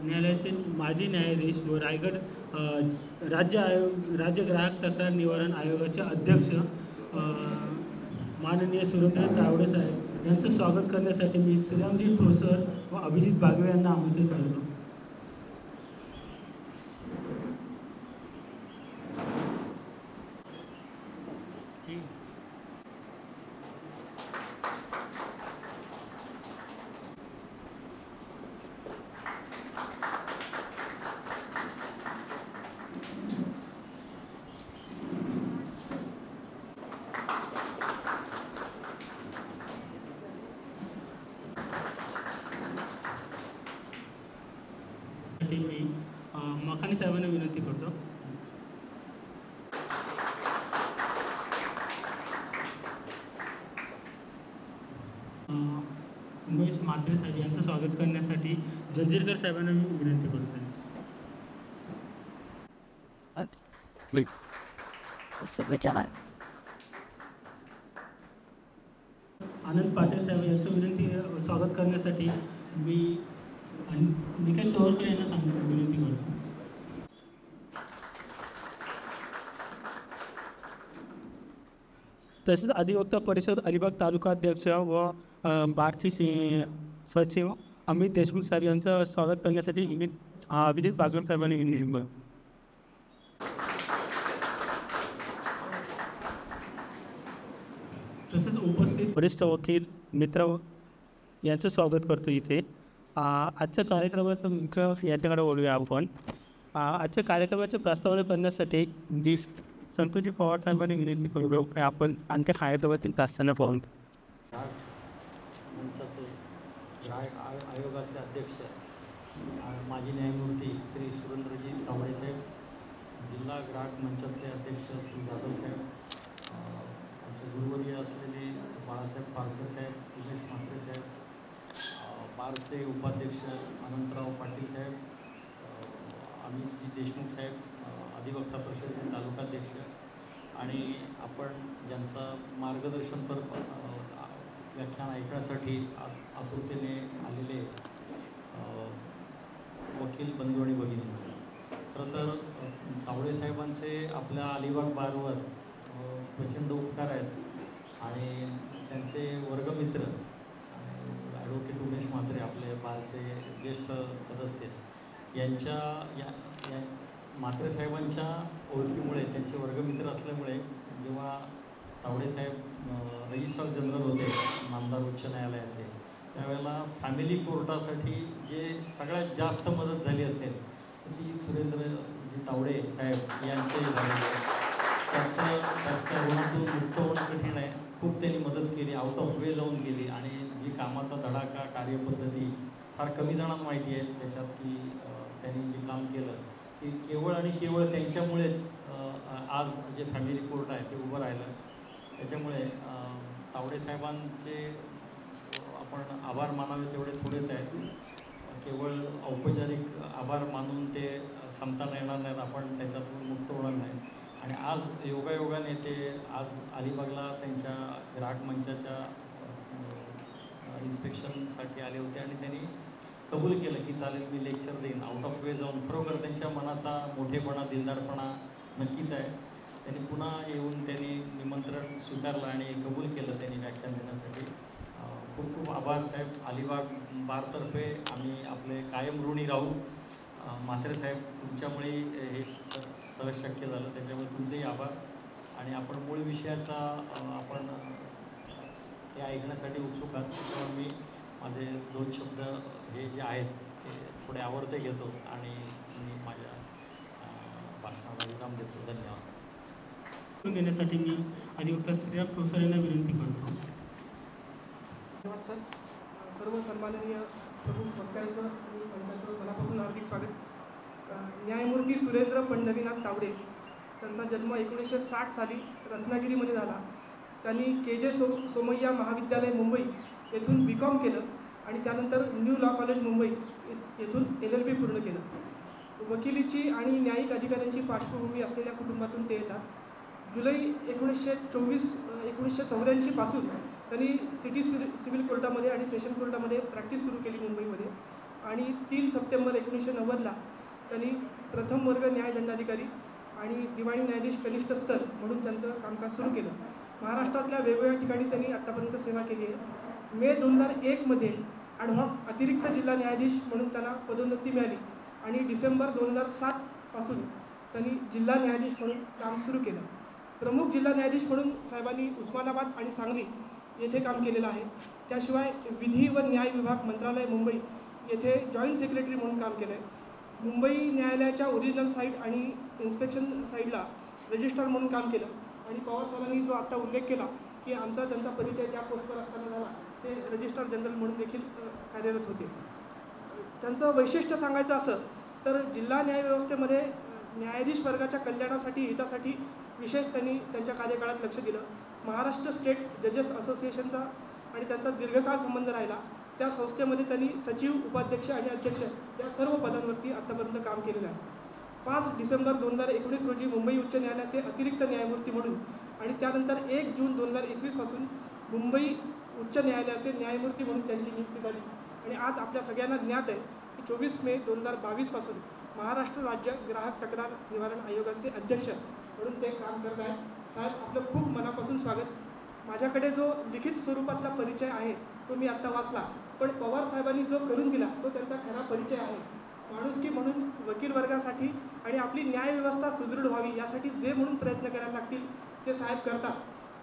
न्यायालयाचे माजी न्यायाधीश व रायगड राज्य ग्राहक तक्रार निवारण आयोगाचे अध्यक्ष माननीय सुरेंद्र तावडे साहेब यांचं स्वागत करण्यासाठी मी श्रीरामजी ठोसर व अभिजित बागवे यांना आमंत्रित करतो. मी मखानी साहेबांना विनंती करतो. उमेश म्हात्रे साहेब यांचं स्वागत करण्यासाठी जंजीरकर साहेबांना मी विनंती करतो. आनंद पाटील साहेब यांचं विनंती स्वागत करण्यासाठी मी निखिल चोरकर यांना विनंती करतो. तसेच अधिवक्ता परिषद अलिबाग तालुका अध्यक्ष व बारची सचिव अमित देशमुख साहेब यांचं स्वागत करण्यासाठी अभिजित बागवे साहेबांनी विनंती करतो. तसेच उपस्थित वरिष्ठ वकील मित्र यांचं स्वागत करतो. इथे आजच्या कार्यक्रमाचं मुख्य याच्याकडे बोलूया आपण. आजच्या कार्यक्रमाचे प्रस्तावना करण्यासाठी जी संतोषी पवार साहेबांनी विनंती करू आपण आणखी कार्यक्रमातील तासांना पाहून मंचाचे ग्राहक आयोगाचे अध्यक्ष माजी न्यायमूर्ती श्री सुरेंद्रजी तावडे साहेब, जिल्हा ग्राहक मंचाचे अध्यक्ष श्री जाधव साहेब, आमचे गुरुवर्य असलेले बाळासाहेब पारकर साहेब, उमेश म्हात्रे साहेब, बारचे उपाध्यक्ष अनंतराव पाटील साहेब, अमितजी देशमुख साहेब, अधिवक्ता परिषदेचे तालुकाध्यक्ष आणि आपण ज्यांचं मार्गदर्शनपर व्याख्यान ऐकण्यासाठी आतुरतेने आलेले वकील बंधू आणि भगिनी. खरं तर तावडे साहेबांचे आपल्या अलिबाग बारवर प्रचंड उपकार आहेत आणि त्यांचे वर्गमित्र ॲडव्होकेट उमेश म्हात्रे आपले बारचे ज्येष्ठ सदस्य यांच्या म्हात्रे साहेबांच्या ओळखीमुळे, त्यांचे वर्गमित्र असल्यामुळे जेव्हा तावडे साहेब रजिस्ट्रार जनरल होते नामदार उच्च न्यायालयाचे, त्यावेळेला फॅमिली कोर्टासाठी जे सगळ्यात जास्त मदत झाली असेल ती सुरेंद्रजी तावडे साहेब यांचे झाले. त्यांच्या ऋणातून मुक्त होणं कठीण आहे. खूप त्यांनी मदत केली, आउट ऑफ वे जाऊन गेली आणि जी कामाचा धडाका, कार्यपद्धती फार कमी जणांना माहिती आहे त्याच्यात की त्यांनी जे काम केलं की केवळ आणि केवळ त्यांच्यामुळेच आज जे फॅमिली कोर्ट आहे ते उभं राहिलं. त्याच्यामुळे तावडे साहेबांचे आपण आभार मानावे तेवढे थोडेच आहेत. केवळ औपचारिक आभार मानून ते संपता येणार नाहीत, आपण त्याच्यातून मुक्त होणार नाही. आणि आज योगायोगाने ते आज अलिबागला त्यांच्या ग्राहक मंचाच्या इन्स्पेक्शनसाठी आले होते आणि त्यांनी कबूल केलं की चालेल मी लेक्चर देईन आउट ऑफ वे जाऊन. खरोखर त्यांच्या मनाचा मोठेपणा, दिलदारपणा नक्कीच आहे. त्यांनी पुन्हा येऊन त्यांनी निमंत्रण स्वीकारलं आणि कबूल केलं त्यांनी व्याख्यान देण्यासाठी. खूप खूप आभार साहेब. अलिबाग बारतर्फे आम्ही आपले कायम ऋणी राहू. म्हात्रे साहेब तुमच्यामुळे हे सहज शक्य झालं, त्याच्यामुळे तुमचेही आभार. आणि आपण मूळ विषयाचा आपण ते ऐकण्यासाठी उत्सुक आहात, त्यामुळे मी माझे 2 शब्द हे जे आहेत ते थोडे आवडते घेतो आणि मी माझ्या भाषणाला विराम देतो. धन्यवाद. देण्यासाठी मी अधिवक्ता श्रीराम ठोसर यांना विनंती करतो. धन्यवाद सर. सर्व सन्माननीय प्रमुख वक्त्यांचं आणि मंचाचं मनापासून हार्दिक स्वागत. न्यायमूर्ती सुरेंद्र पंढरीनाथ तावडे, त्यांचा जन्म 1960 साली रत्नागिरीमध्ये झाला. त्यांनी के.जे. सोमय्या महाविद्यालय मुंबई येथून B.Com केलं आणि त्यानंतर न्यू लॉ कॉलेज मुंबई येथून LLB पूर्ण केलं. वकिलीची आणि न्यायिक अधिकाऱ्यांची पार्श्वभूमी असलेल्या कुटुंबातून ते येतात. जुलै 1984 पासून त्यांनी सिटी सिव्हिल कोर्टामध्ये आणि सेशन कोर्टामध्ये प्रॅक्टिस सुरू केली मुंबईमध्ये. आणि 3 सप्टेंबर 1990ला त्यांनी प्रथम वर्ग न्यायदंडाधिकारी आणि दिवाणी न्यायाधीश कनिष्ठ स्तर म्हणून त्यांचं कामकाज सुरू केलं. महाराष्ट्रातल्या वेगवेगळ्या ठिकाणी त्यांनी आत्तापर्यंत सेवा केली आहे. मे 2001मध्ये ॲडव्हॉक अतिरिक्त जिल्हा न्यायाधीश म्हणून त्यांना पदोन्नती मिळाली आणि डिसेंबर 2007 पासून त्यांनी जिल्हा न्यायाधीश म्हणून काम सुरू केलं. प्रमुख जिल्हा न्यायाधीश म्हणून साहेबांनी उस्मानाबाद आणि सांगली येथे काम केलेलं आहे. त्याशिवाय विधी व न्याय विभाग मंत्रालय मुंबई येथे जॉईंट सेक्रेटरी म्हणून काम केलं आहे. मुंबई न्यायालयाच्या ओरिजिनल साईट आणि इन्स्पेक्शन साईडला रजिस्ट्रार म्हणून काम केलं. आणि पवार साहेबांनी जो आत्ता उल्लेख केला की आमचा त्यांचा परिचय त्या पोस्टवर असताना झाला, ते रजिस्ट्रार जनरल म्हणून देखील कार्यरत होते. त्यांचं वैशिष्ट्य सांगायचं असं तर जिल्हा न्यायव्यवस्थेमध्ये न्यायाधीश वर्गाच्या कल्याणासाठी हितासाठी विशेष त्यांनी त्यांच्या कार्यकाळात लक्ष दिलं. महाराष्ट्र स्टेट जजेस असोसिएशनचा आणि त्यांचा दीर्घकाळ संबंध राहिला. त्या संस्थेमध्ये त्यांनी सचिव, उपाध्यक्ष आणि अध्यक्ष या सर्व पदांवरती आत्तापर्यंत काम केलेलं आहे. 5 डिसेंबर 2019 रोजी मुंबई उच्च न्यायालयाचे अतिरिक्त न्यायमूर्ती म्हणून आणि त्यानंतर 1 जून 2021 पासून मुंबई उच्च न्यायालयाचे न्यायमूर्ती म्हणून त्यांची नियुक्ती झाली. आणि आज आपल्या सगळ्यांना ज्ञात आहे की 24 मे 2022 पासून महाराष्ट्र राज्य ग्राहक तक्रार निवारण आयोगाचे अध्यक्ष म्हणून ते काम करत आहेत. साहेब, आपलं खूप मनापासून स्वागत. माझ्याकडे जो लिखित स्वरूपातला परिचय आहे तो मी आत्ता वाचला, पण पवार साहेबांनी जो करून दिला तो त्यांचा खरा परिचय आहे. माणुसकी म्हणून वकील वर्गासाठी आणि आपली न्यायव्यवस्था सुदृढ व्हावी यासाठी जे म्हणून प्रयत्न करायला लागतील ते साहेब करतात.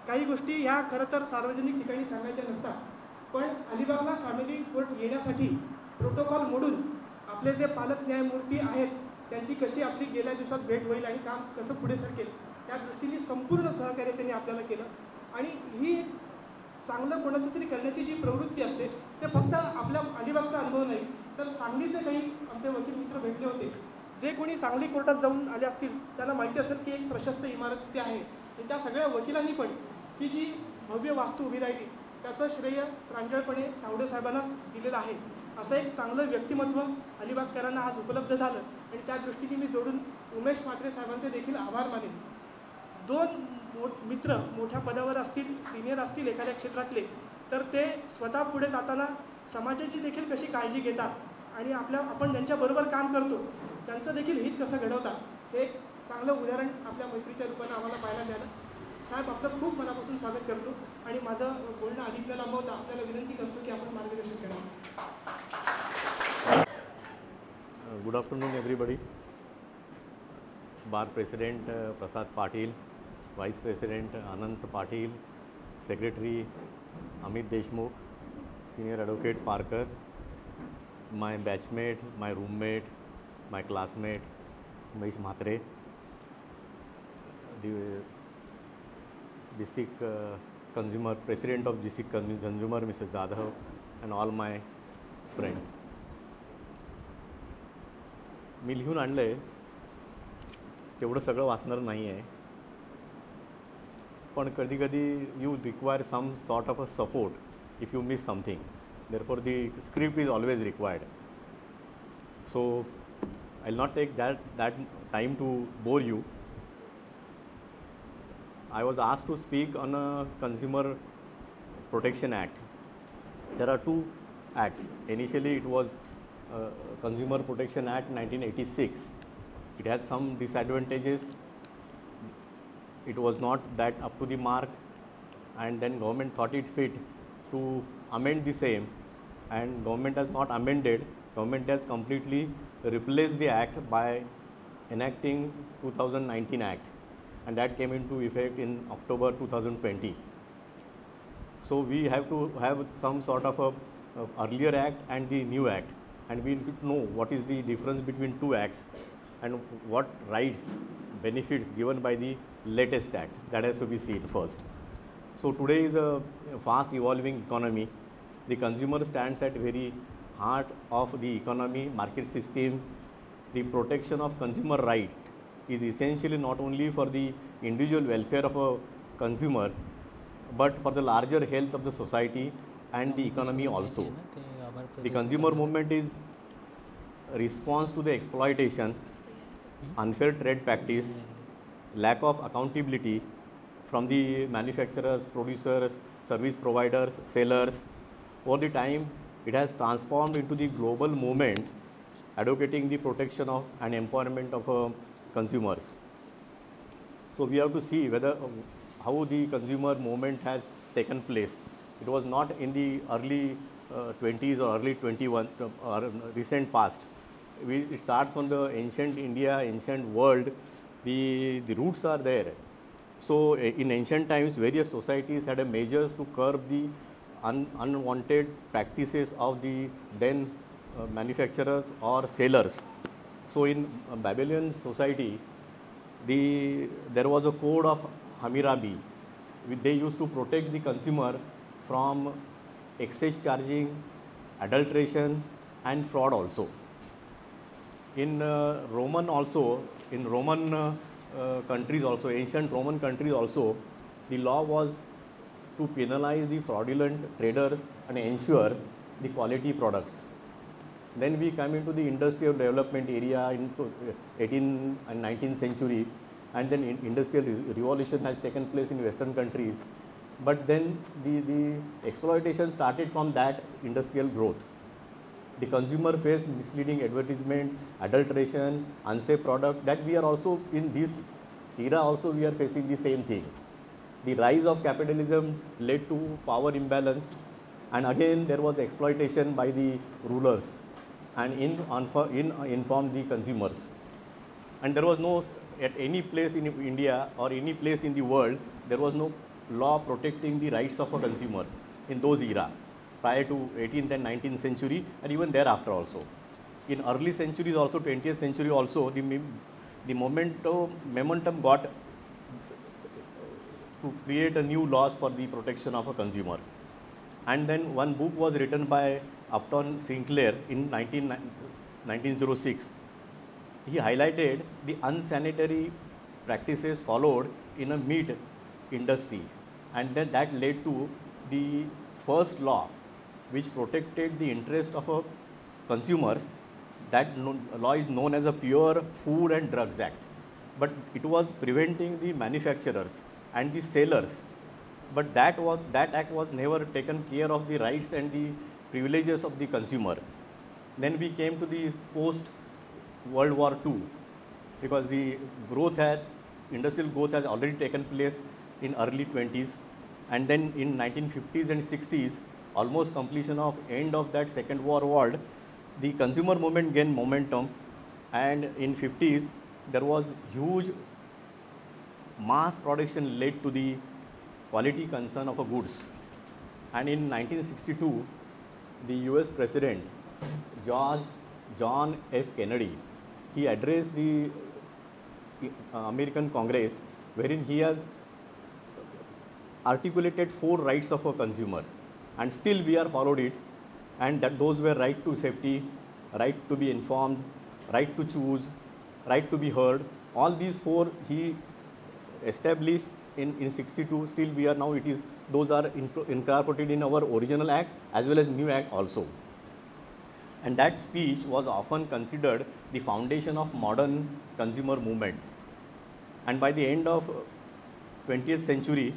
काही गोष्टी ह्या खरं तर सार्वजनिक ठिकाणी सांगायच्या नसतात, पण अलिबागला फॅमिली कोर्ट येण्यासाठी प्रोटोकॉल मोडून आपले जे पालक न्यायमूर्ती आहेत त्यांची कशी आपली गेल्या दिवसात भेट होईल आणि काम कसं पुढे सरकेल त्या दृष्टीने संपूर्ण सहकार्य त्यांनी आपल्याला केलं. आणि ही चांगलं कोणाचं तरी करण्याची जी प्रवृत्ती असते ते फक्त आपल्या अलिबागचा अनुभव नाही तर सांगलीचे काही आमचे वकील मित्र भेटले होते. जे कोणी सांगली कोर्टात जाऊन आले असतील त्यांना माहिती असेल की एक प्रशस्त इमारत ते आहे. आणि त्या सगळ्या वकिलांनी पण ही जी भव्य वास्तू उभी राहिली त्याचं श्रेय प्रांजळपणे तावडे साहेबांनाच दिलेलं आहे. असं एक चांगलं व्यक्तिमत्व अलिबागकरांना आज उपलब्ध झालं आणि त्या दृष्टीने मी जोडून उमेश म्हात्रे साहेबांचे देखील आभार मानेन. 2 मित्र मोठ्या पदावर असतील, सिनियर असतील एखाद्या क्षेत्रातले, तर ते स्वतः पुढे जाताना समाजाची देखील कशी काळजी घेतात आणि आपण ज्यांच्याबरोबर काम करतो त्यांचं देखील हित कसं घडवतात हे एक चांगलं उदाहरण आपल्या मैत्रीच्या रूपानं आम्हाला पाहायला मिळालं. साहेब, आपलं खूप मनापासून स्वागत करतो आणि माझं बोलणं अधिक न लांबवता आपल्याला विनंती करतो की आपण मार्गदर्शन करावं. Good afternoon, everybody. Bar President Prasad Patil, Vice President Anant Patil, Secretary Amit Deshmukh, Senior Advocate Parker, my batchmate, my roommate, my classmate Umesh Mhatre, the District Consumer President of District Consumer Mr. Jadhav, and all my friends. मी लिहून आणलं आहे तेवढं सगळं वाचणार नाही आहे, पण कधी कधी you require some sort of a support if you miss something. Therefore the script is always required. So I will not take that time to bore you. I was asked to speak on a Consumer Protection Act. There are 2 acts. Initially it was Consumer Protection Act 1986. It had some disadvantages. It was not that up to the mark, and then government thought it fit to amend the same, and government has not amended. Government has completely replaced the act by enacting 2019 Act, and that came into effect in October 2020. So we have to have some sort of a earlier act and the new act, and we need to know what is the difference between 2 acts and what rights, benefits given by the latest act. That has to be seen first. So today is a fast evolving economy. The consumer stands at very heart of the economy, market system. The protection of consumer right is essentially not only for the individual welfare of a consumer, but for the larger health of the society and the economy also. The consumer movement is a response to the exploitation, unfair trade practice, lack of accountability from the manufacturers, producers, service providers, sellers. Over the time, it has transformed into the global movement advocating the protection of and empowerment of consumers. So we have to see whether how the consumer movement has taken place. It was not in the early 20s or early 21 or recent past. It starts from the ancient India, ancient world. The roots are there. So in ancient times, various societies had a measures to curb the unwanted practices of the then manufacturers or sellers. So in Babylonian society, there was a code of Hammurabi. They used to protect the consumer from excess charging, adulteration, and fraud also. In Roman countries also, ancient Roman countries also, the law was to penalize the fraudulent traders and ensure the quality products. Then we come into the industrial development area into 18th and 19th century, and then industrial revolution has taken place in Western countries. But then the exploitation started from that industrial growth. The consumer faced misleading advertisement, adulteration, unsafe product. That we are also in this era also we are facing the same thing. The rise of capitalism led to power imbalance, and again there was exploitation by the rulers and informed the consumers. And there was no, at any place in India or any place in the world, there was no law protecting the rights of a consumer in those era, prior to 18th and 19th century, and even thereafter also. In early centuries also, 20th century also, the momentum got to create a new laws for the protection of a consumer. And then one book was written by Upton Sinclair in 1906. He highlighted the unsanitary practices followed in a meat industry, and then that led to the first law which protected the interest of consumers. That law is known as a Pure Food and Drugs Act, but it was preventing the manufacturers and the sellers. But that act was never taken care of the rights and the privileges of the consumer. Then we came to the post World War II, because the industrial growth has already taken place in early 20s, and then in 1950s and 60s, almost completion of end of that Second World War, the consumer movement gained momentum, and in 50s there was huge mass production led to the quality concern of goods. And in 1962, the US President John F. Kennedy, he addressed the American Congress, wherein he has articulated 4 rights of a consumer, and still we are followed it, and that those were right to safety, right to be informed, right to choose, right to be heard. All these 4 he established in 62. Still we are now, those are incorporated in our original act as well as new act also. And that speech was often considered the foundation of modern consumer movement. And by the end of 20th century,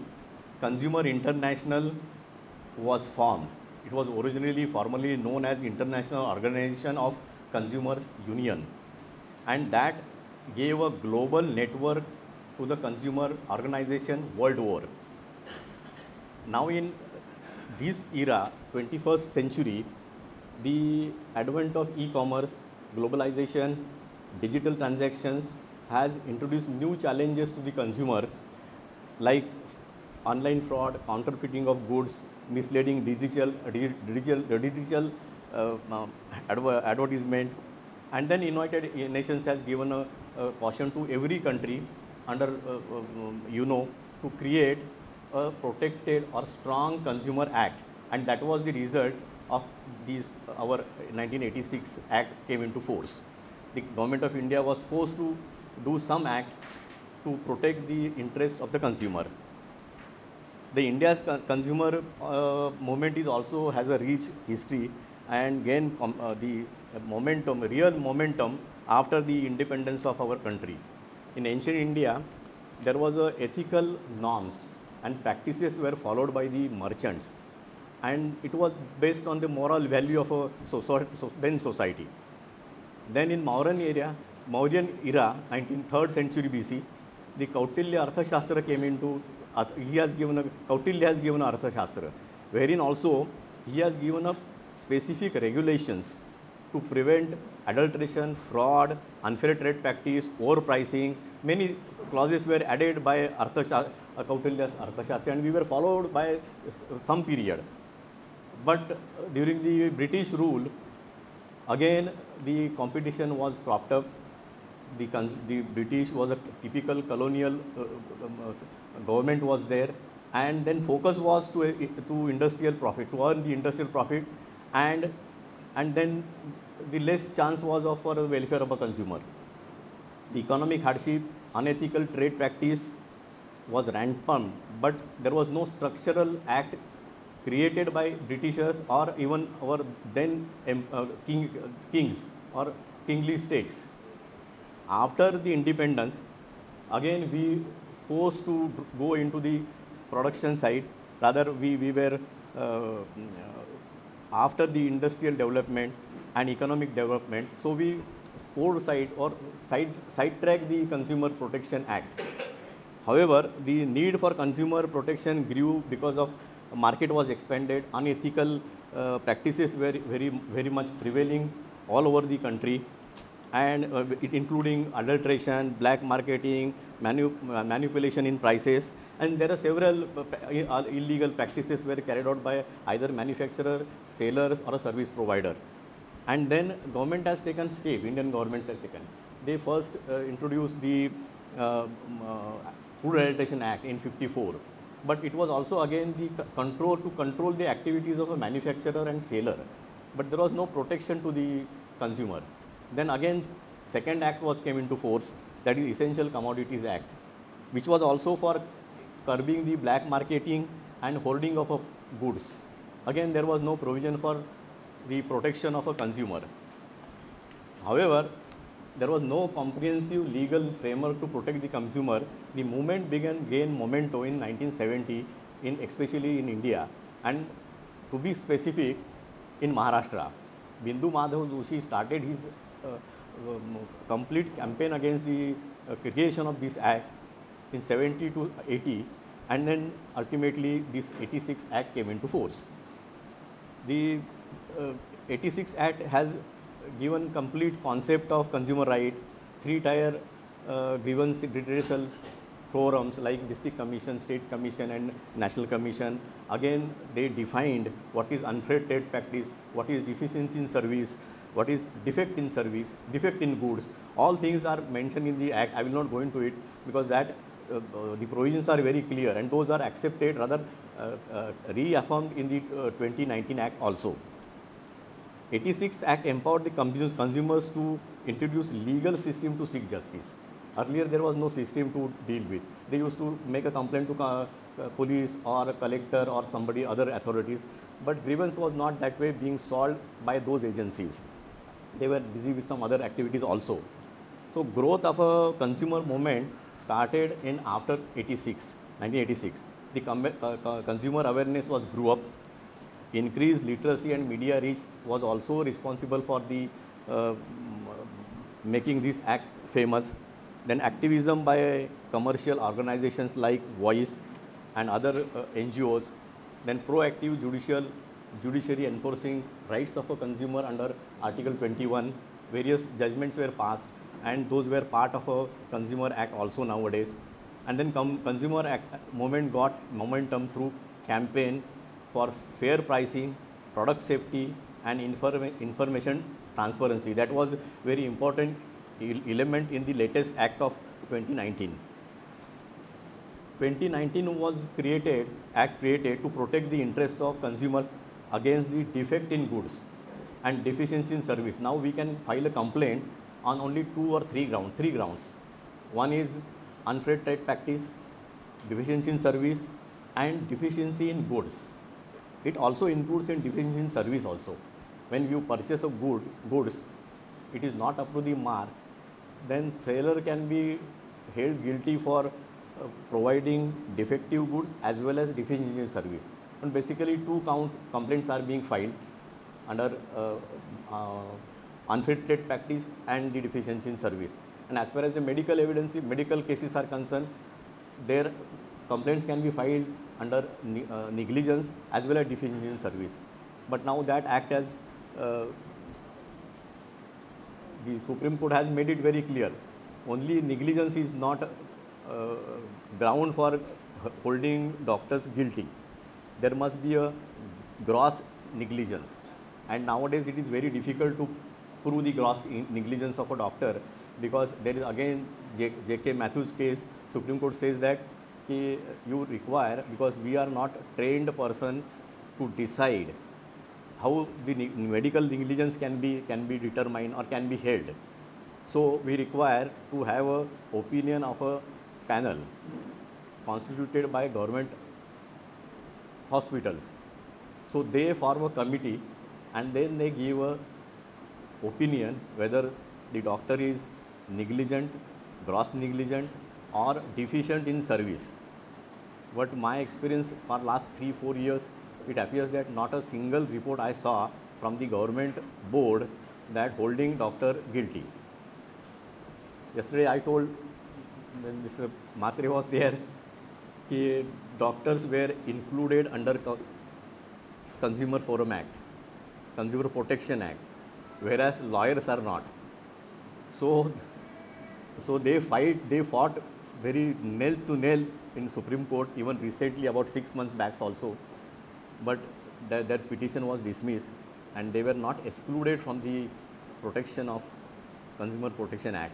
Consumer International was formed. It was originally formally known as International Organization of Consumers Union, and that gave a global network to the consumer organization world over. Now in this era, 21st century, the advent of e-commerce, globalization, digital transactions has introduced new challenges to the consumer, like online fraud, counterfeiting of goods, misleading digital advertisement. And then United Nations has given a caution to every country under to create a protected or strong consumer act, and that was the result of our 1986 act came into force. The government of India was forced to do some act to protect the interest of the consumer. The India's consumer movement also has a rich history and gained the real momentum after the independence of our country. In ancient India, there was ethical norms and practices were followed by the merchants. and it was based on the moral value of a then society. Then in Mauryan era, 19th century BC, the Kautilya Arthashastra came into, Kautilya has given a Arthashastra, wherein also he has given up specific regulations to prevent adulteration, fraud, unfair trade practice, overpricing. Many clauses were added by Kautilya's Arthashastra, and we were followed by some period. But during the British rule, again the competition was propped up. The British was a typical colonial government was there, and then focus was to industrial profit, to earn the industrial profit, and then the less chance was of for the welfare of a consumer. The economic hardship, unethical trade practice was rampant, but there was no structural act created by Britishers or even our then kings or kingly states. After the independence, again we forced to go into the production side. Rather, we were after the industrial development and economic development, so we scored side or sidetrack the Consumer Protection Act. However, the need for consumer protection grew because of market was expanded, unethical practices were very much prevailing all over the country, and including adulteration, black marketing, manipulation in prices, and there are several illegal practices were carried out by either manufacturer, sellers or a service provider. And then government has taken step, Indian government has taken. They first introduced the Food Adulteration Act in '54, but it was also again the control the activities of a manufacturer and seller, but there was no protection to the consumer. Then again second act came into force, that is Essential Commodities Act, which was also for curbing the black marketing and hoarding of goods. Again there was no provision for the protection of a consumer. However, there was no comprehensive legal framework to protect the consumer. The movement gain momentum in 1970, especially in India, and to be specific, in Maharashtra. Bindu Madhav Joshi started his complete campaign against the creation of this act in 70 to 80, and then ultimately this 86 Act came into force. The 86 Act has given complete concept of consumer right, three-tier grievance redressal forums like District Commission, State Commission and National Commission. Again, they defined what is unfair trade practice, what is deficiency in service, what is defect in service, defect in goods. All things are mentioned in the Act. I will not go into it because that the provisions are very clear, and those are accepted, rather reaffirmed in the 2019 Act also. 86 Act empowered the consumers to introduce legal system to seek justice. Earlier there was no system to deal with. They used to make a complaint to police or a collector or somebody, other authorities, but grievance was not that way being solved by those agencies. They were busy with some other activities also. So growth of a consumer movement started in after 1986. The consumer awareness grew up. Increased literacy and media reach was also responsible for the making this act famous. Then activism by commercial organizations like Voice and other NGOs. Then proactive judiciary enforcing rights of a consumer under Article 21. Various judgments were passed, and those were part of a Consumer Act also nowadays. And then Consumer Act movement got momentum through campaign for fair pricing, product safety and information transparency. That was very important element in the latest Act of 2019. 2019 was Act created to protect the interests of consumers against the defect in goods and deficiency in service. Now we can file a complaint on only three grounds. One is unfair trade practice, deficiency in service and deficiency in goods. It also includes in deficiency in service also. When you purchase a goods, it is not up to the mark, then seller can be held guilty for providing defective goods as well as deficiency in service. And basically 2 complaints are being filed under unfair trade practice and the deficiency in service. And as far as the medical evidence, medical cases are concerned, their complaints can be filed under negligence as well as deficiency in service. But now that act has, the Supreme Court has made it very clear, only negligence is not ground for holding doctors guilty. There must be a gross negligence, and nowadays it is very difficult to prove the gross negligence of a doctor, because there is again J.K. Matthews case. Supreme Court says that you require, because we are not trained person to decide how the medical negligence can be determined or can be held. So we require to have a opinion of a panel constituted by government hospitals. So they form a committee and then they give a opinion whether the doctor is negligent, gross negligent or deficient in service. But my experience for last 3-4 years, it appears that not a single report I saw from the government board that holding doctor guilty. Yesterday I told, when Mr. Matre was there, that doctors were included under Consumer Forum Act, Consumer Protection Act, whereas lawyers are not. So they fought very nail to nail in Supreme Court, even recently about 6 months back also. But their petition was dismissed and they were not excluded from the protection of Consumer Protection Act.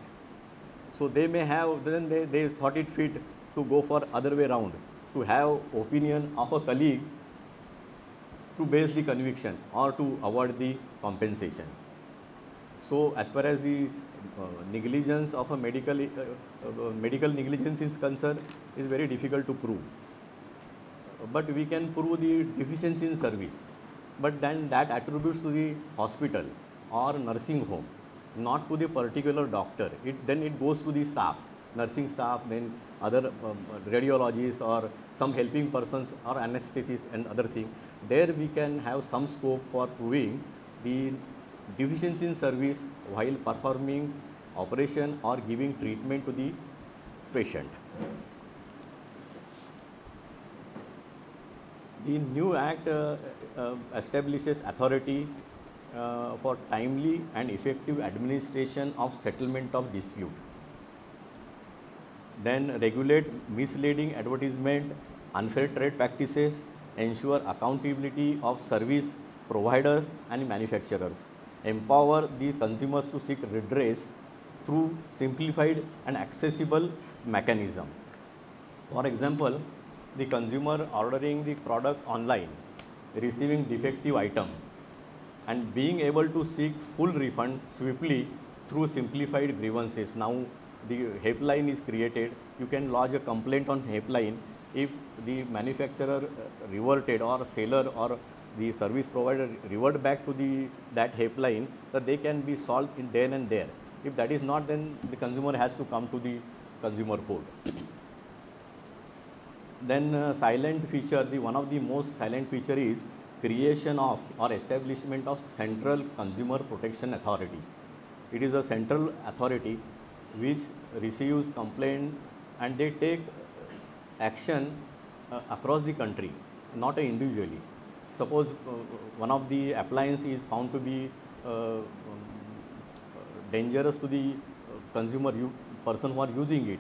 So they may have, then they thought it fit to go for other way around, to have opinion of a colleague to base the conviction or to award the compensation. So as far as the negligence of a medical negligence is concerned, is very difficult to prove. But we can prove the deficiency in service. But then that attributes to the hospital or nursing home, not to the particular doctor. Then it goes to the staff, nursing staff, then other radiologists or some helping persons or anesthetists and other things. There we can have some scope for proving the deficiency in service while performing operation or giving treatment to the patient. The new act establishes authority for timely and effective administration of settlement of dispute. Then regulate misleading advertisement, unfair trade practices, ensure accountability of service providers and manufacturers, empower the consumers to seek redress through simplified and accessible mechanism. For example, the consumer ordering the product online, receiving defective item and being able to seek full refund swiftly through simplified grievances. Now the helpline is created. You can lodge a complaint on helpline. If the manufacturer reverted or seller or the service provider revert back to that helpline, that they can be solved in then and there. If that is not, then the consumer has to come to the consumer court. Then silent feature, one of the most silent feature is creation of or establishment of Central Consumer Protection Authority. It is a central authority which receives complaint and they take action across the country, not individually. Suppose one of the appliance is found to be dangerous to the consumer person who are using it,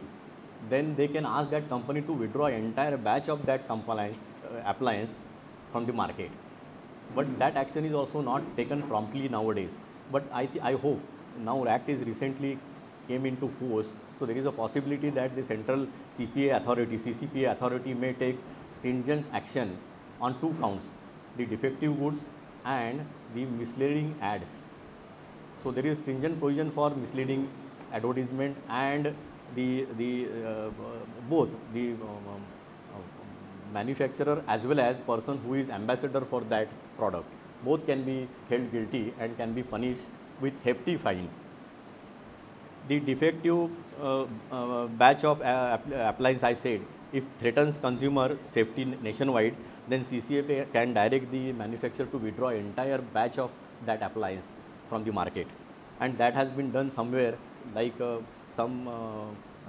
then they can ask that company to withdraw entire batch of that appliance from the market. But that action is also not taken promptly nowadays. But I hope now Act is recently came into force, so there is a possibility that the Central CCPA authority may take stringent action on 2 counts, the defective goods and the misleading ads. So there is stringent provision for misleading advertisement and both the manufacturer as well as person who is ambassador for that product. Both can be held guilty and can be punished with hefty fine. the defective batch of appliance I said, if threatens consumer safety nationwide, then CCA can direct the manufacturer to withdraw entire batch of that appliance from the market. And that has been done somewhere, like some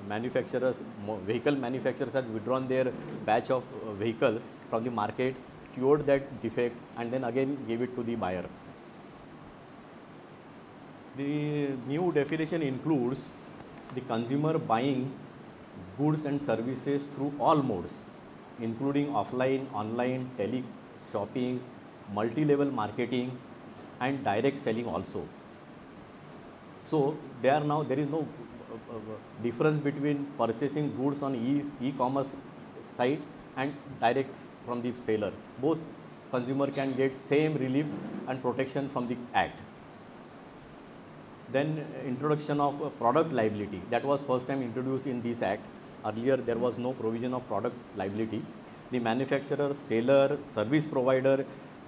manufacturers, vehicle manufacturers have withdrawn their batch of vehicles from the market, cured that defect, and then again gave it to the buyer. The new definition includes the consumer buying goods and services through all modes, including offline, online, tele shopping, multi-level marketing, and direct selling also. So there is no difference between purchasing goods on e-commerce site and direct from the seller. Both consumer can get same relief and protection from the act. Then introduction of product liability, that was first time introduced in this act. Earlier there was no provision of product liability. The manufacturer, seller, service provider,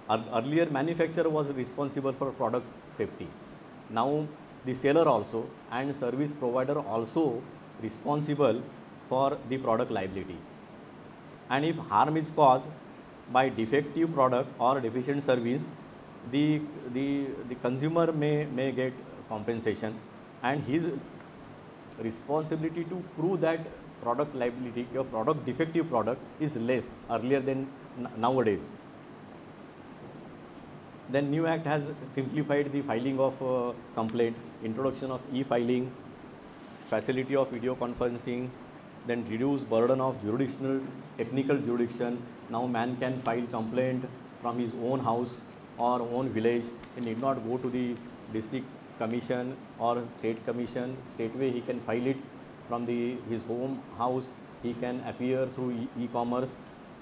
earlier manufacturer was responsible for product safety. Now the seller also and service provider also responsible for the product liability. And if harm is caused by defective product or deficient service, the consumer may get compensation, and his responsibility to prove that product liability or product defective product is less earlier than nowadays. Then new act has simplified the filing of complaint, introduction of e-filing, facility of video conferencing, then reduced burden of jurisdictional technical jurisdiction. Now man can file complaint from his own house or own village and need not go to the district commission or state commission. Straightway he can file it from his home house. He can appear through e-commerce.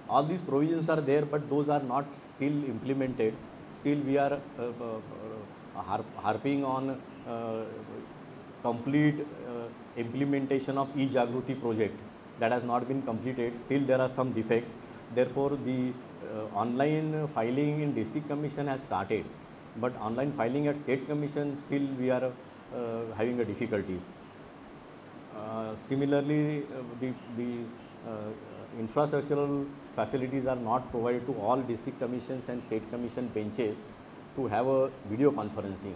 All these provisions are there, but those are not still implemented. Still we are harping on complete implementation of e-Jagruti project that has not been completed. Still there are some defects. Therefore the online filing in district commission has started, but online filing at state commission still we are having a difficulties. Similarly, the infrastructural facilities are not provided to all district commissions and state commission benches to have a video conferencing.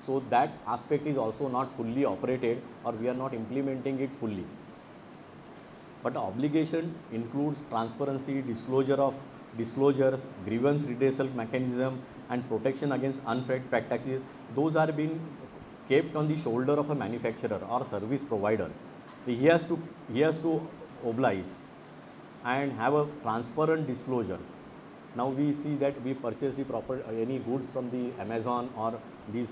So that aspect is also not fully operated, or we are not implementing it fully. But the obligation includes transparency, disclosures, grievance redressal mechanism, and protection against unfair practices. Those are being kept on the shoulder of a manufacturer or service provider. He has to oblige and have a transparent disclosure. Now we see that we purchase any goods from the Amazon or these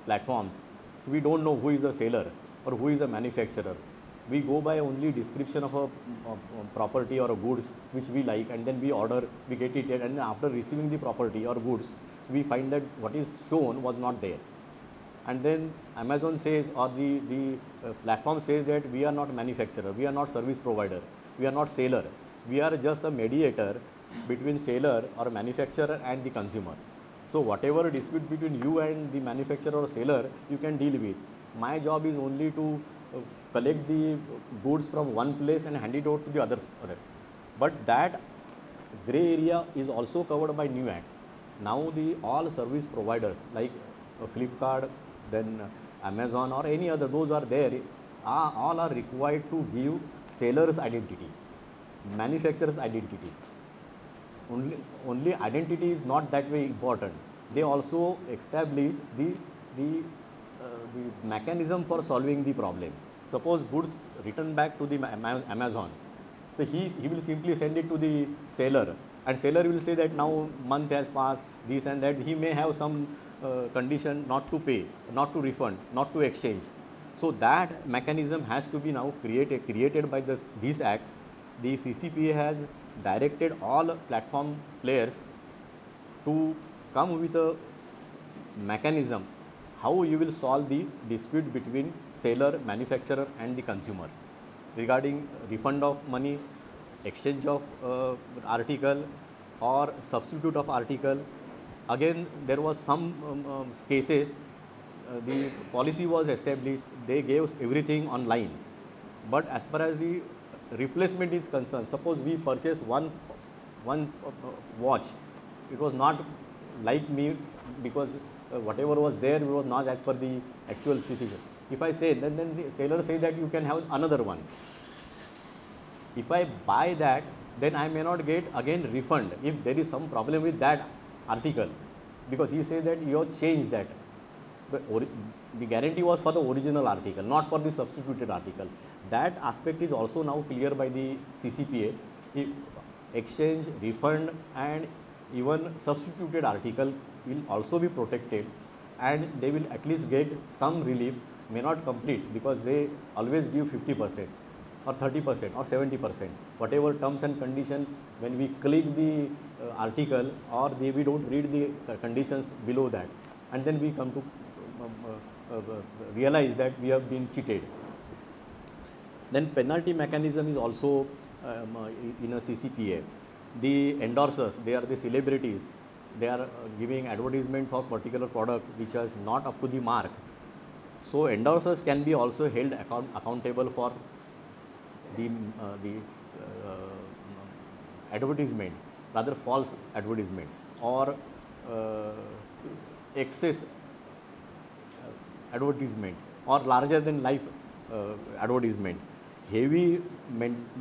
platforms. So we don't know who is the seller or who is the manufacturer. We go by only description of a property or a goods which we like, and then we order, we get it, and then after receiving the property or goods, we find that what is shown was not there. And then Amazon says, or the platform says that we are not manufacturer, we are not service provider, we are not seller, we are just a mediator between seller or manufacturer and the consumer. So whatever dispute between you and the manufacturer or seller, you can deal with. My job is only to collect the goods from one place and hand it over to the other. But that gray area is also covered by new act. Now all service providers like Flipkart, then Amazon or any other, those are there, all are required to give seller's identity, manufacturer's identity. Only identity is not that way important. They also establish the mechanism for solving the problem. Suppose goods return back to the Amazon, so he will simply send it to the seller, and seller will say that now month has passed, this and that. He may have some condition not to pay, not to refund, not to exchange. So that mechanism has to be now created by this act. The CCPA has directed all platform players to come with a mechanism how you will solve the dispute between seller, manufacturer and the consumer regarding refund of money, exchange of article or substitute of article. Again, there was some cases the policy was established, they gave us everything online. But as far as the replacement is concerned, suppose we purchase one watch, it was not like me because whatever was there was not as per the actual situation. If I say, then the seller say that you can have another one. If I buy that, then I may not get again refund if there is some problem with that article, because he says that you have changed that. But the guarantee was for the original article, not for the substituted article. That aspect is also now clear by the CCPA. If exchange, refund and even substituted article will also be protected, and they will at least get some relief, may not complete because they always give 50% or 30% or 70%, whatever terms and condition. When we click the article, or we don't read the conditions below that, and then we come to realize that we have been cheated. Then penalty mechanism is also in a CCPA. The endorsers, they are the celebrities, they are giving advertisement for particular product which is not up to the mark. So endorsers can be also held accountable for the advertisement, rather false advertisement, or excess advertisement, or larger than life advertisement. Heavy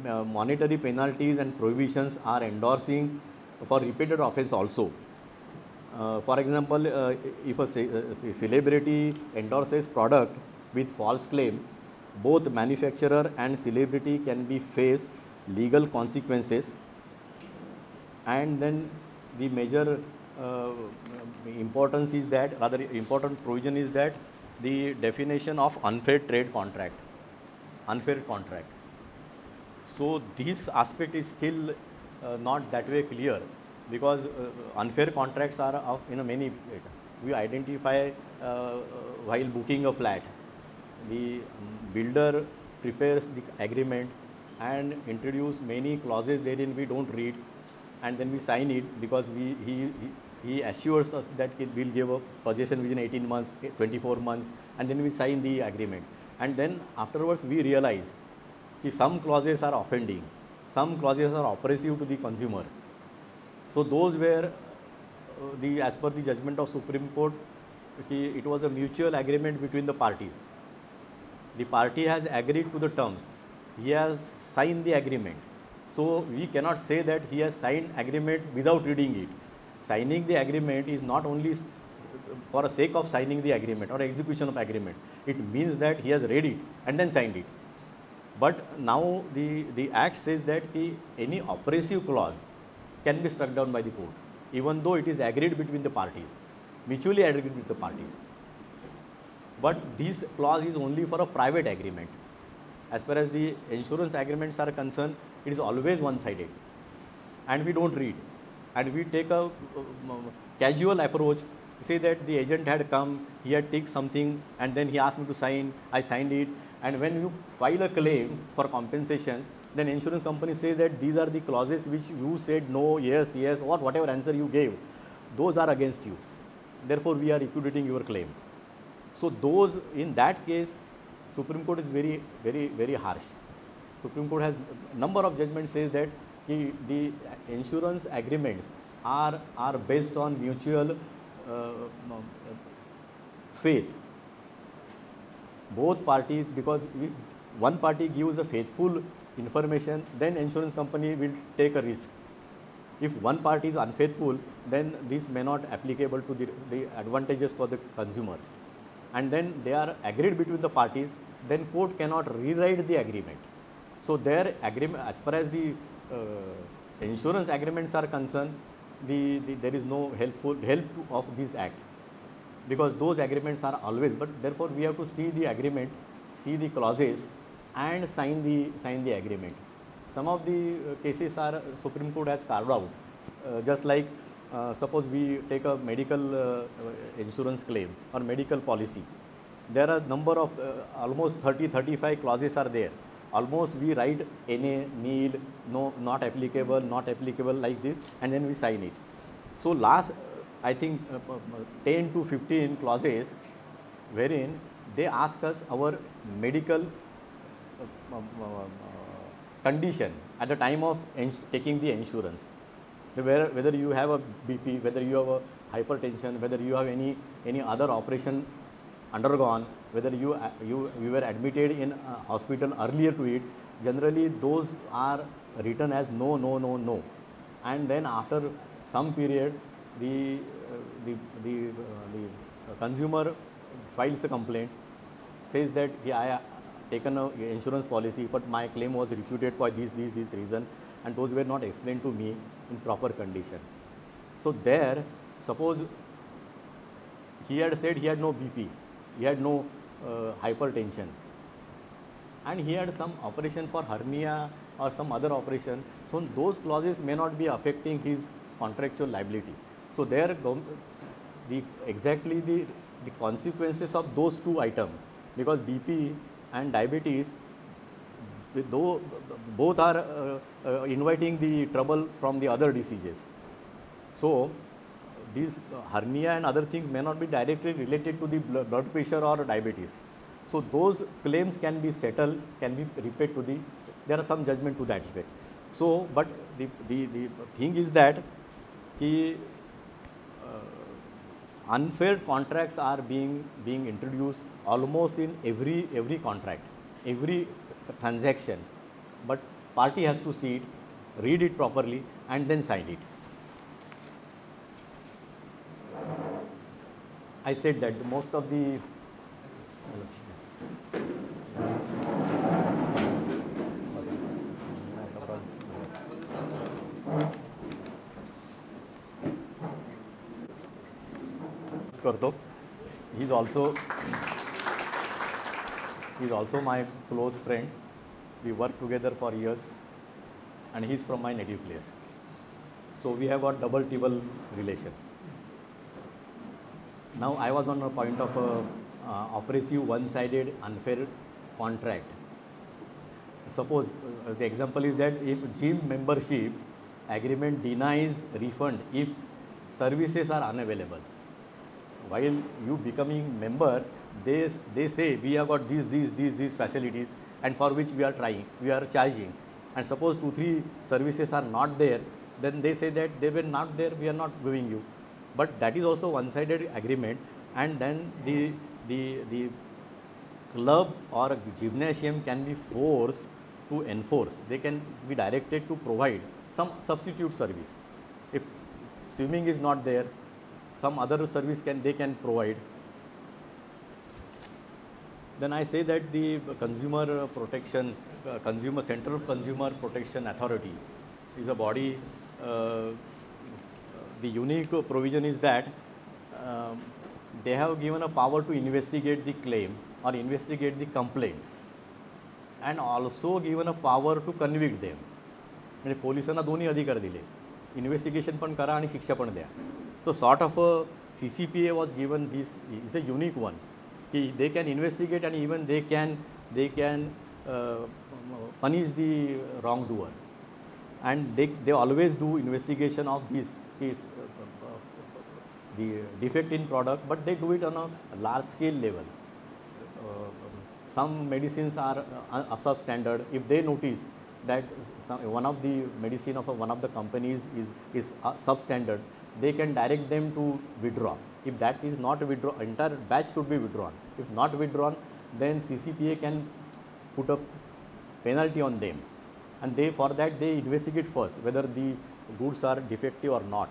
monetary penalties and prohibitions are endorsing for repeated offence also. For example, if a celebrity endorses product with false claim, both manufacturer and celebrity can be face legal consequences. And then the major importance is that, rather important provision is that the definition of unfair trade contract, unfair contract. So this aspect is still not that way clear, because unfair contracts are of many. We identify while booking a flat, the builder prepares the agreement and introduce many clauses therein we don't read, and then we sign it because he assures us that it will give a possession within 18 months, 24 months, and then we sign the agreement. And then afterwards we realize that some clauses are offending, some clauses are oppressive to the consumer. So those were as per the judgment of Supreme Court, it was a mutual agreement between the parties. The party has agreed to the terms, he has signed the agreement. So we cannot say that he has signed agreement without reading it. Signing the agreement is not only for the sake of signing the agreement or execution of agreement. It means that he has read it and then signed it. But now the Act says that any oppressive clause can be struck down by the court, even though it is agreed between the parties, mutually agreed with the parties. But this clause is only for a private agreement. As far as the insurance agreements are concerned, it is always one-sided, and we don't read, and we take a casual approach. Say that the agent had come, he had ticked something, and then he asked me to sign, I signed it, and when you file a claim for compensation, then insurance company says that these are the clauses which you said no, yes, yes, or whatever answer you gave, those are against you. Therefore, we are liquidating your claim. So those, in that case, Supreme Court is very, very, very harsh. Supreme Court has number of judgments says that the insurance agreements are based on mutual faith. Both parties, because one party gives a faithful information, then insurance company will take a risk. If one party is unfaithful, then this may not applicable to the advantages for the consumer. And then they are agreed between the parties, then court cannot rewrite the agreement. So their agreement, as far as the insurance agreements are concerned, there is no help of this act, because those agreements are always, but therefore we have to see the agreement, see the clauses and sign the agreement. Some of the cases are Supreme Court has carved out, just like suppose we take a medical insurance claim or medical policy. There are number of almost 30-35 clauses are there. Almost we write NA, need, no, not applicable like this, and then we sign it. So last, I think 10 to 15 clauses wherein they ask us our medical condition at the time of taking the insurance. Whether you have a BP, whether you have a hypertension, whether you have any other operation undergone, whether you were admitted in a hospital earlier to it, generally those are written as no, and then after some period the consumer files a complaint, says that I taken a insurance policy, but my claim was refuted for this reason, and those were not explained to me in proper condition. So there, suppose he had said he had no BP, he had no hypertension, and he had some operation for hernia or some other operation, so those clauses may not be affecting his contractual liability. So there exactly the consequences of those two items, because BP and diabetes, though both are inviting the trouble from the other diseases. So these hernia and other things may not be directly related to the blood pressure or diabetes. So those claims can be settled, can be repaid to the, there are some judgment to that effect. So, but the thing is that unfair contracts are being introduced almost in every contract, every transaction, but party has to see it, read it properly, and then sign it. I said that most of the करतो. He's also my close friend. We worked together for years, and he's from my native place. So we have a double relation. Now I was on a point of oppressive, one-sided, unfair contract. Suppose the example is that if gym membership agreement denies refund if services are unavailable, while you becoming member, they say we have got these facilities, and for which we are charging, and suppose 2-3 services are not there, then they say that they were not there, we are not giving you. But that is also one-sided agreement, and then the club or a gymnasium can be forced to enforce. They can be directed to provide some substitute service. If swimming is not there, some other service they can provide. Then I say that the Consumer Protection, Central Consumer Protection Authority is a body. The unique provision is that they have given a power to investigate the claim or investigate the complaint, and also given a power to convict them. म्हणजे पोलिसांना दोन्ही अधिकार दिले, investigation पण करा आणि शिक्षा पण द्या. So sort of a CCPA was given this, is a unique one. They can investigate and even they can punish the wrongdoer, and they always do investigation of the defect in product, but they do it on a large scale level. Some medicines are substandard. If they notice that one of the medicine of one of the companies is substandard, they can direct them to withdraw. If that is not withdrawn, entire batch should be withdrawn. If not withdrawn, then CCPA can put a penalty on them, and for that they investigate first whether the goods are defective or not,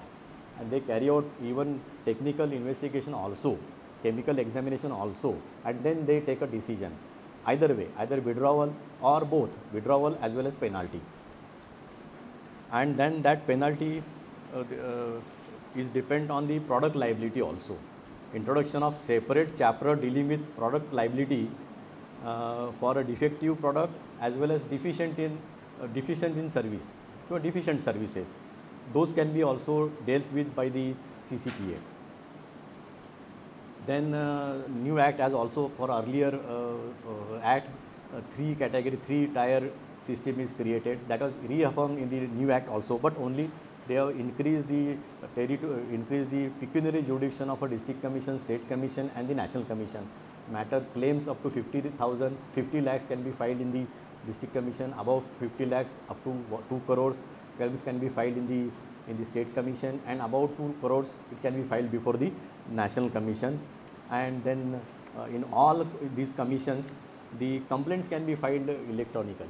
and they carry out even technical investigation also, chemical examination also, and then they take a decision. Either way, either withdrawal or both, withdrawal as well as penalty. And then that penalty is depend on the product liability also. Introduction of separate chapter dealing with product liability for a defective product as well as deficient in service, deficient services. Those can be also dealt with by the CCPA. Then new act as also for earlier act, 3-tier system is created. That was reaffirmed in the new act also, but only they have increased the pecuniary jurisdiction of a district commission, state commission, and the national commission. matter claims up to 50,000, 50 lakhs can be filed in the district commission, above 50 lakhs up to 2 crores claims can be filed in the state commission, and about 2 crores it can be filed before the national commission. And then in all these commissions, the complaints can be filed electronically.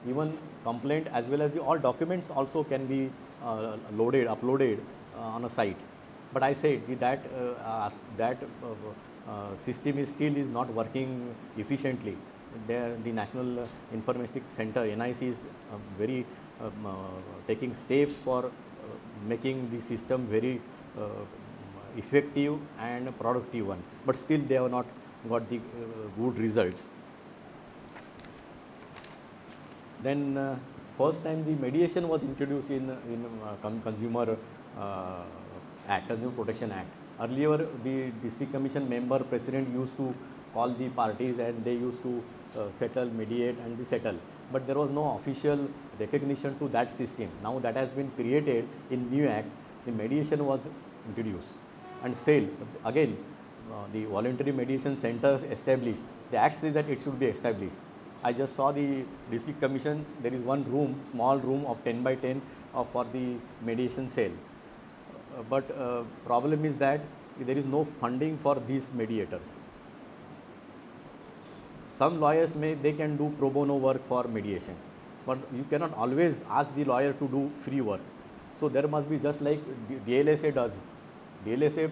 Even complaint as well as the all documents also can be uploaded on a site. But I said that system is still not working efficiently. The National Information Center (NIC) is very taking steps for making the system very effective and productive one. But still they have not got the good results. Then first time the mediation was introduced in Consumer Act, Consumer Protection Act. Earlier the district commission member president used to call the parties and they used to settle, mediate and settle. But there was no official recognition to that system. Now that has been created in new act, the mediation was introduced. And SAIL, again the voluntary mediation centers established. The act says that it should be established. I just saw the district commission, there is one room, small room of 10 by 10 for the mediation cell. But problem is that there is no funding for these mediators. Some lawyers they can do pro bono work for mediation, but you cannot always ask the lawyer to do free work. So there must be, just like DLSA does. DLSA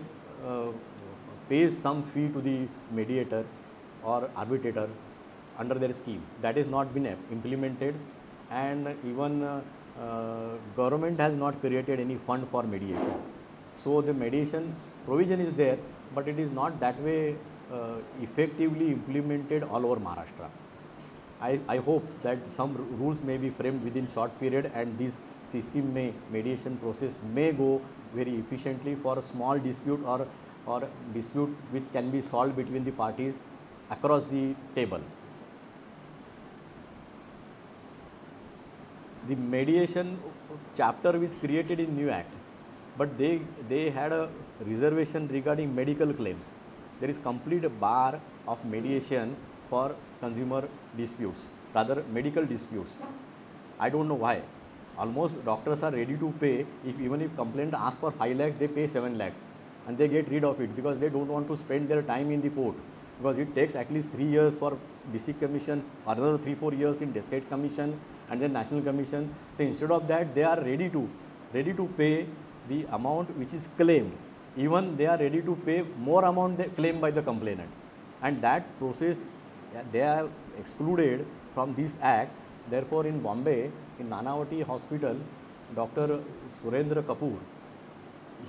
pays some fee to the mediator or arbitrator under their scheme. That is not been implemented, and even government has not created any fund for mediation. So the mediation provision is there, but it is not that way effectively implemented all over Maharashtra. I hope that some rules may be framed within short period, and this system mediation process may go very efficiently for a small dispute or dispute which can be solved between the parties across the table. The mediation chapter is created in new act, but they had a reservation regarding medical claims. There is complete bar of mediation for consumer disputes, rather medical disputes. I don't know why. Almost doctors are ready to pay, even if complainant asks for 5 lakhs, they pay 7 lakhs and they get rid of it because they don't want to spend their time in the court, because it takes at least 3 years for district commission, another 3-4 years in the state commission and then national commission. So instead of that, they are ready to pay the amount which is claimed. Even they are ready to pay more amount claimed by the complainant, and that process they are excluded from this act. Therefore, in Bombay, in Nanavati Hospital, Dr. Surendra Kapoor,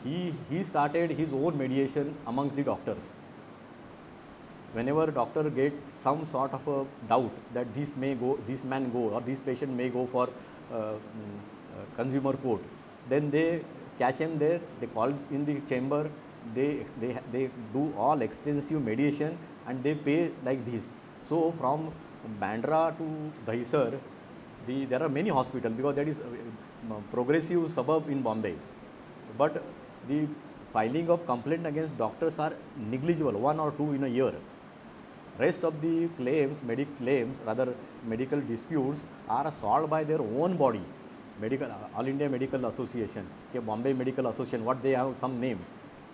he started his own mediation amongst the doctors. Whenever doctor get some sort of a doubt that this man go or this patient may go for consumer court, then they catch him there, they call in the chamber, they do all extensive mediation and they pay like this. So from Bandra to Dahisar, there are many hospitals, because that is progressive suburb in Bombay. But the filing of complaint against doctors are negligible, 1 or 2 in a year. Rest of the claims, medical disputes are solved by their own body. All India Medical Association, Bombay Medical Association, what they have some name.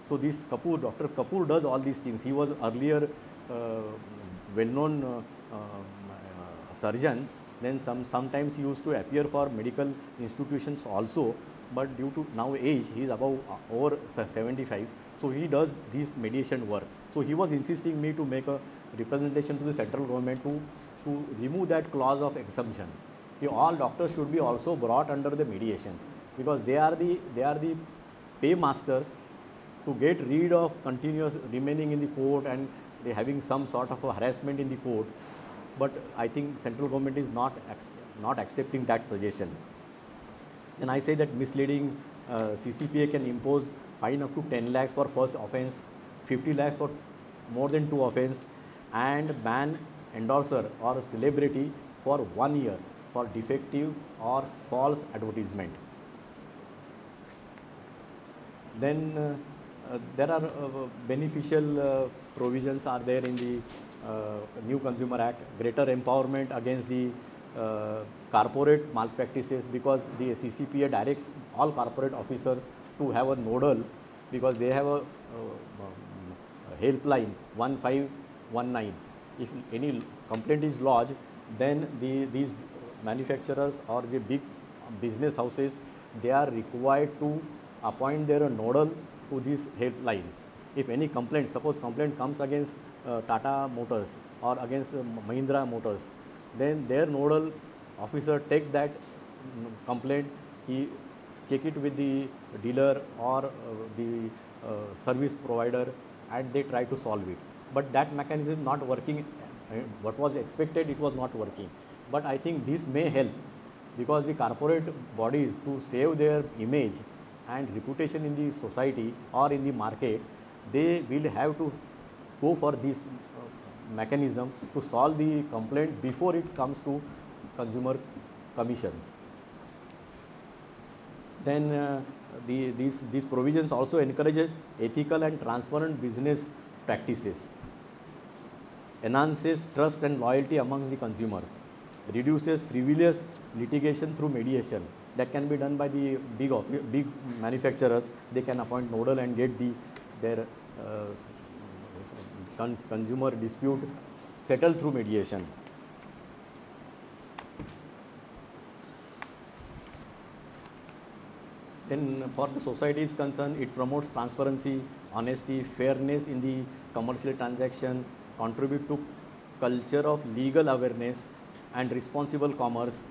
So this Kapoor, Dr. Kapoor does all these things. He was earlier well-known surgeon. Then sometimes he used to appear for medical institutions also. But due to now age, he is over 75. So he does this mediation work. So he was insisting me to make a representation to the central government to remove that clause of exemption. All doctors should be also brought under the mediation, because they are the paymasters to get rid of continuous remaining in the court and they having some sort of a harassment in the court. But I think central government is not accepting that suggestion. And I say that misleading CCPA can impose fine up to 10 lakhs for first offence, 50 lakhs for more than 2 offence, and ban endorser or celebrity for 1 year for defective or false advertisement. Then there are beneficial provisions are there in the new Consumer Act, greater empowerment against the corporate malpractices, because the CCPA directs all corporate officers to have a nodal, because they have a helpline 1519. If any complaint is lodged, then these manufacturers or the big business houses, they are required to appoint their nodal to this helpline. If any complaint, suppose complaint comes against Tata Motors or against Mahindra Motors, then their nodal officer take that complaint, he check it with the dealer or the service provider, and they try to solve it. But that mechanism is not working. What was expected, it was not working. But I think this may help, because the corporate bodies, to save their image and reputation in the society or in the market, they will have to go for this mechanism to solve the complaint before it comes to consumer commission. Then these provisions also encourages ethical and transparent business practices, enhances trust and loyalty amongst the consumers, reduces frivolous litigation through mediation. That can be done by the big manufacturers. They can appoint nodal and get their consumer dispute settled through mediation. Then for the society is concerned, it promotes transparency, honesty, fairness in the commercial transaction, contribute to culture of legal awareness and responsible commerce.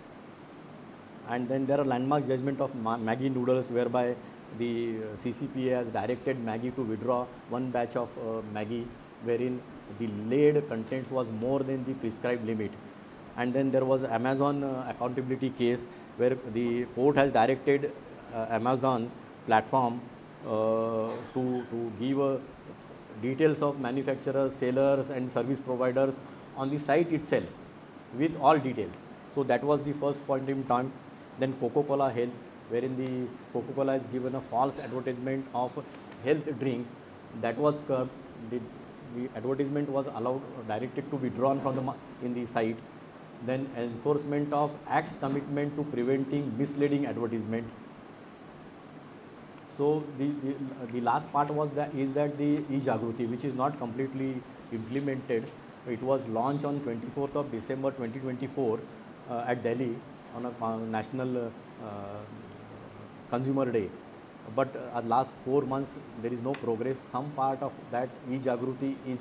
And then there are landmark judgment of Maggi noodles, whereby the CCPA has directed Maggi to withdraw one batch of Maggi, wherein the lead contents was more than the prescribed limit. And then there was Amazon accountability case, where the court has directed Amazon platform to give details of manufacturers, sellers and service providers on the site itself with all details. So that was the first point in time. Then Coca-Cola Health, wherein the Coca-Cola has given a false advertisement of health drink, that was curbed. The advertisement was allowed, directed to be withdrawn from in the site. Then enforcement of Act's commitment to preventing misleading advertisement. So the last part was is that the e-Jagruti, which is not completely implemented. It was launched on 24th of December 2024 at Delhi on a National Consumer Day. But last 4 months there is no progress. Some part of that e-Jagruti is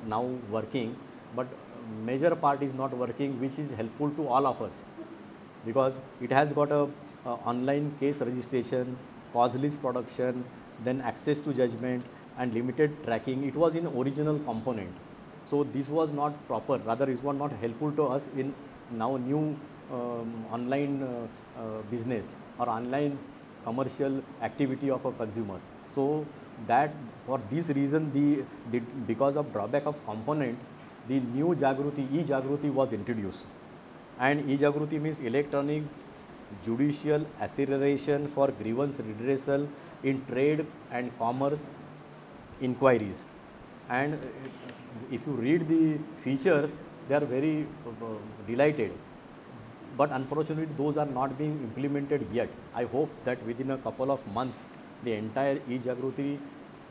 now working, but major part is not working, which is helpful to all of us, because it has got a online case registration, cause list production, then access to judgment and limited tracking. It was in original component. So this was not proper, rather it was not helpful to us in now new online business or online commercial activity of a consumer. So that for this reason, because of drawback of component, the new Jagruti, e-Jagruti was introduced. And e-Jagruti means electronic judicial acceleration for grievance redressal in trade and commerce inquiries. And if you read the features, they are very delighted. But unfortunately, those are not being implemented yet. I hope that within a couple of months, the entire e-Jagruti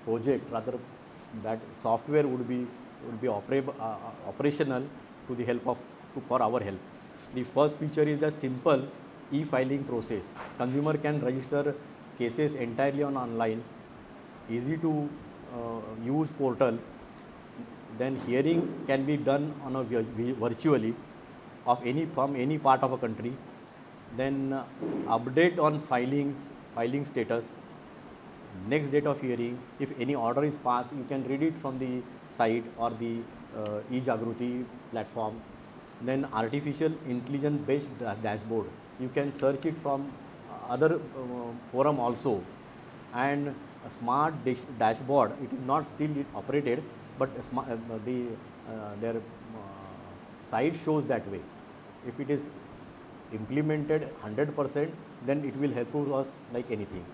project, rather that software would be operational to the help of for our help. The first feature is the simple e-filing process. Consumer can register cases entirely online, easy to use portal. Then hearing can be done on a virtually of from any part of a country. Then update on filing status, next date of hearing. If any order is passed, you can read it from the site or the e-Jagruti platform. Then artificial intelligence based dashboard, you can search it from other forum also. And a smart dashboard, it is not still operated, but their site shows that way. If it is implemented 100%, then it will help us like anything.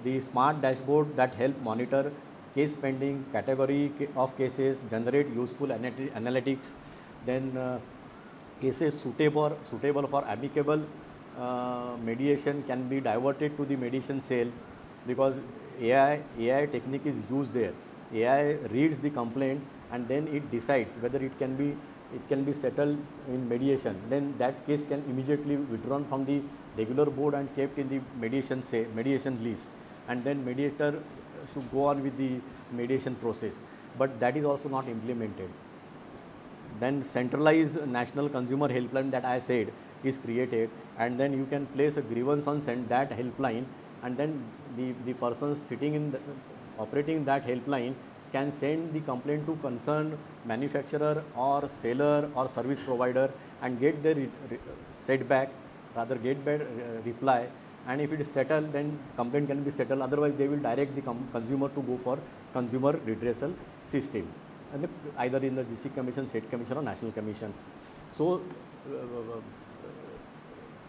The smart dashboard that help monitor case pending, category of cases, generate useful analytics, then cases suitable for amicable mediation can be diverted to the mediation cell, because AI technique is used there. AI reads the complaint and then it decides whether it can be settled in mediation. Then that case can immediately withdrawn from the regular board and kept in the mediation list, and then mediator should go on with the mediation process. But that is also not implemented. Then centralized national consumer helpline that I said is created, and then you can place a grievance on that helpline, and then the person sitting in operating that helpline can send the complaint to concerned manufacturer or seller or service provider and get the reply, and if it is settled, then complaint can be settled. Otherwise they will direct the consumer to go for consumer redressal system, and either in the district commission, state commission or national commission. So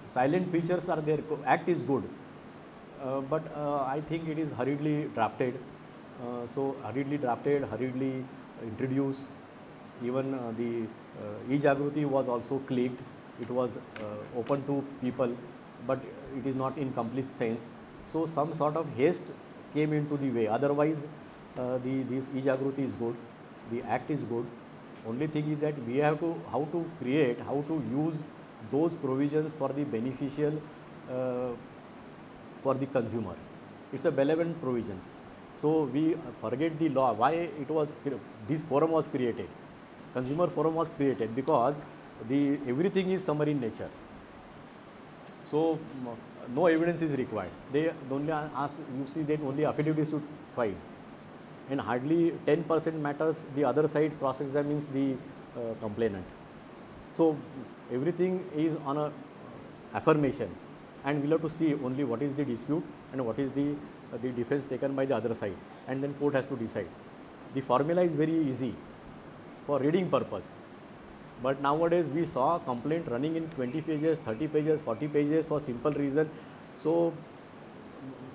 silent features are there. Act is good, but I think it is hurriedly drafted. Hurriedly introduced. Even the e-Jagruti was also clicked. It was open to people, but it is not in complete sense. So some sort of haste came into the way. Otherwise, this e-Jagruti is good. The act is good. Only thing is that we have to how to use those provisions for the beneficial for the consumer. It's a relevant provisions. So we forget the law. Why this forum was created? Consumer forum was created because everything is summary in nature. So no evidence is required. They only ask, you see that only affidavits should file, and hardly 10% matters the other side cross-examines the complainant. So everything is on a affirmation, and we'll have to see only what is the dispute and what is the defense taken by the other side, and then court has to decide. The formula is very easy for reading purpose, but nowadays we saw complaint running in 20 pages, 30 pages, 40 pages for simple reason. So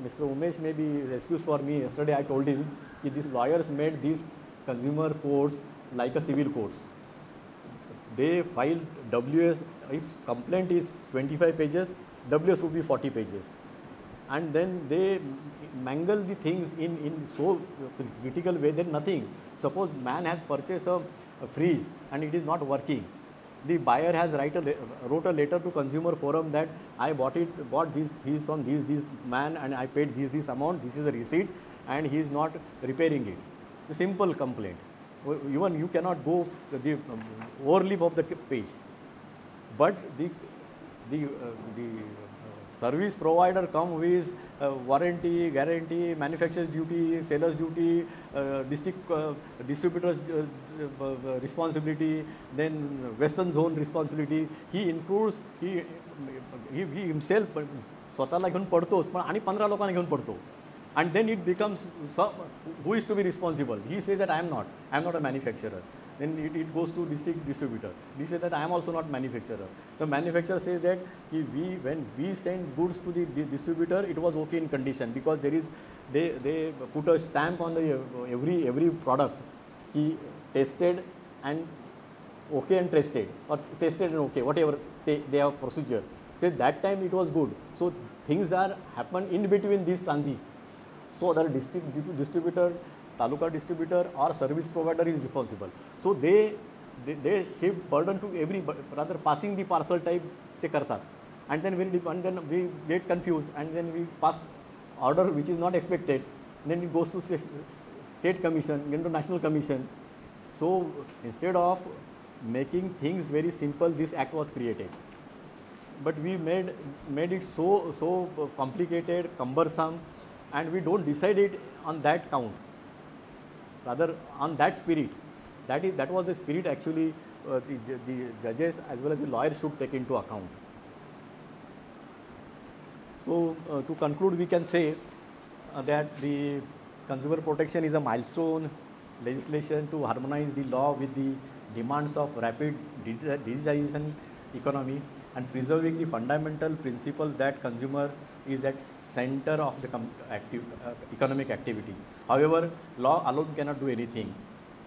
Mr. Umesh may be excused for me. Yesterday I told him that these lawyers made these consumer courts like a civil courts. They file WS, if complaint is 25 pages, WS would be 40 pages. And then they mangle the things in so critical way that nothing. Suppose man has purchased a fridge and it is not working. The buyer has wrote a letter to consumer forum that I bought this fridge from this man and I paid this amount, this is the receipt, and he is not repairing it. A simple complaint. Even you cannot go the overleaf of the page. But the service provider come with warranty, guarantee, manufacturer's duty, seller's duty, distributor's responsibility, then western zone responsibility. He includes, he himself स्वतःला घेऊन पडतोच, पण आणि 15 लोकांना घेऊन पडतो. And then it becomes, who is to be responsible? He says that I am not a manufacturer. Then it goes to district distributor. He says that I am also not manufacturer. The manufacturer says that when we send goods to the distributor, it was okay in condition, because they put a stamp on the every product. He tested and okay and tested, or tested and okay, whatever they have procedure. So that time it was good. So things are happen in between these transitions. So the district distributor, taluka distributor or service provider is responsible. So they shift burden to rather passing the parcel type they kartat. And then we get confused, and then we pass order which is not expected. Then it goes to state commission, then to national commission. So instead of making things very simple, this act was created. But we made it so complicated, cumbersome, and we don't decide it on that count, rather on that spirit. That was the spirit actually the judges as well as the lawyers should take into account. So to conclude, we can say that the consumer protection is a milestone legislation to harmonize the law with the demands of rapid digitization economy. and preserving the fundamental principles that consumer is at center of the economic activity. However, law alone cannot do anything.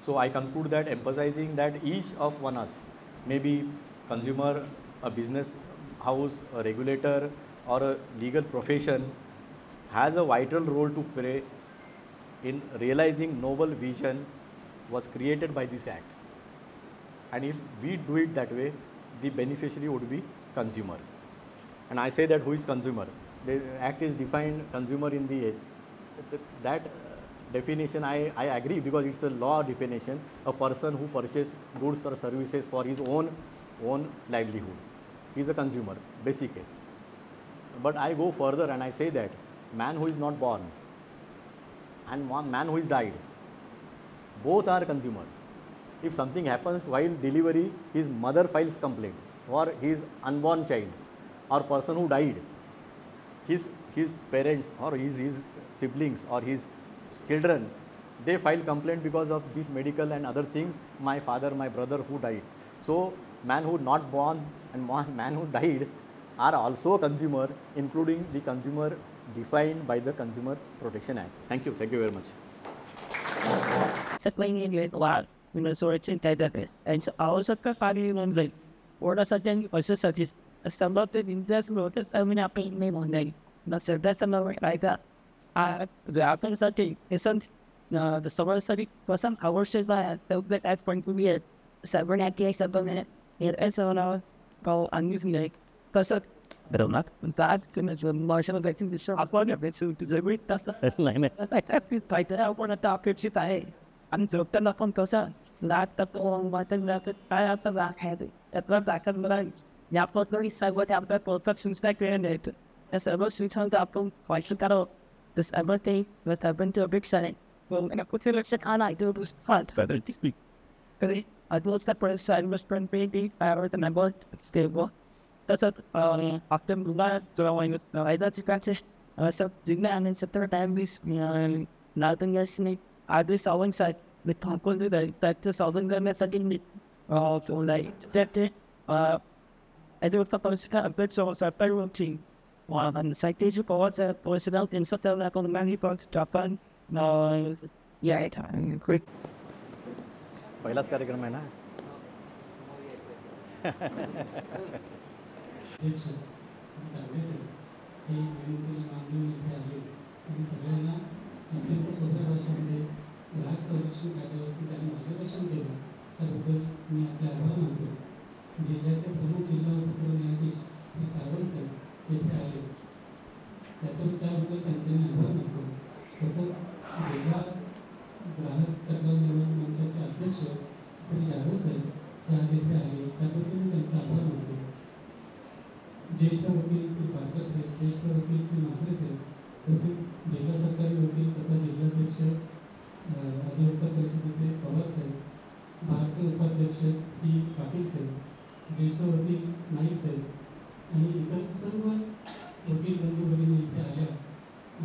So I conclude that emphasizing that each of one us, maybe consumer, a business house, a regulator, or a legal profession, has a vital role to play in realizing noble vision was created by this act. And if we do it that way, the beneficiary would be consumer. And I say that who is consumer? The act is defined consumer in the that definition I agree, because it's a law definition, a person who purchases goods or services for his own livelihood. He is a consumer, basically. But I go further and I say that man who is not born and one man who is died, both are consumer. If something happens while delivery, his mother files complaint, or his unborn child, or person who died, his parents or his siblings or his children, they file complaint because of this medical and other things, my father, my brother who died. So man who not born and man who died are also consumer, including the consumer defined by the Consumer Protection Act. Thank you very much. Explaining it a lot, so it's intelligent. And so also party like or something or society assembled in this road as I mean I paid me one day. Not so that's another like that. The open setting isn't the summer study for some hours is that at point to be at 7 minutes. It is on our go unusing like because of I don't know that the marginal victim is so upon of it so to read that's like that I want to talk if I I'm so done up on person that the long button that I have to that head at the back of the line. You have to decide what happened perfections that granted as ever she turns up on quite should got up this everything was happened to a big setting. Well, and I put it on I do this hunt better to speak. I do that for a side was print baby, I heard the number stable. That's it. After that, so I that's scratch. So Digna and September time is nothing else. I do solving side. The talk will do that just solving them as a thing. For like that. I do suppose to kind of bit so it's a very routine. And the citation for what's a personal in such a level of many parts Japan. Yeah, quick. पहिलाच कार्यक्रम आहे ना. अध्यक्ष श्री तावडे साहेब हे विनंतीला मागणी इथे आले आणि सगळ्यांना अत्यंत सोप्या भाषेमध्ये ग्राहक संरक्षण कायद्यावरती त्यांनी मार्गदर्शन केलं त्याबद्दल मी आपले आभार मानतो. जिल्ह्याचे प्रमुख जिल्हा व सत्र न्यायाधीश श्री सावंत साहेब येथे आले त्याबद्दल त्यांचे मी आभार मानतो. तसंच जिल्हा ग्राहक तक्रार निवारण मंचाचे अध्यक्ष श्री जाधव साहेब हे आज येथे आले त्याबद्दल मी त्यांचा आभार मानतो. ज्येष्ठ वकील श्री पारकर साहेब, ज्येष्ठ वकील श्री म्हात्रे साहेब, तसेच जिल्हा सरकारी वकील तथा जिल्हाध्यक्ष अधिवक्ता परिषदेचे पवार साहेब, भारतचे उपाध्यक्ष श्री पाटील साहेब, ज्येष्ठ वकील नाईक साहेब आणि इतर सर्व वकील बंधू भगिनी इथे आल्या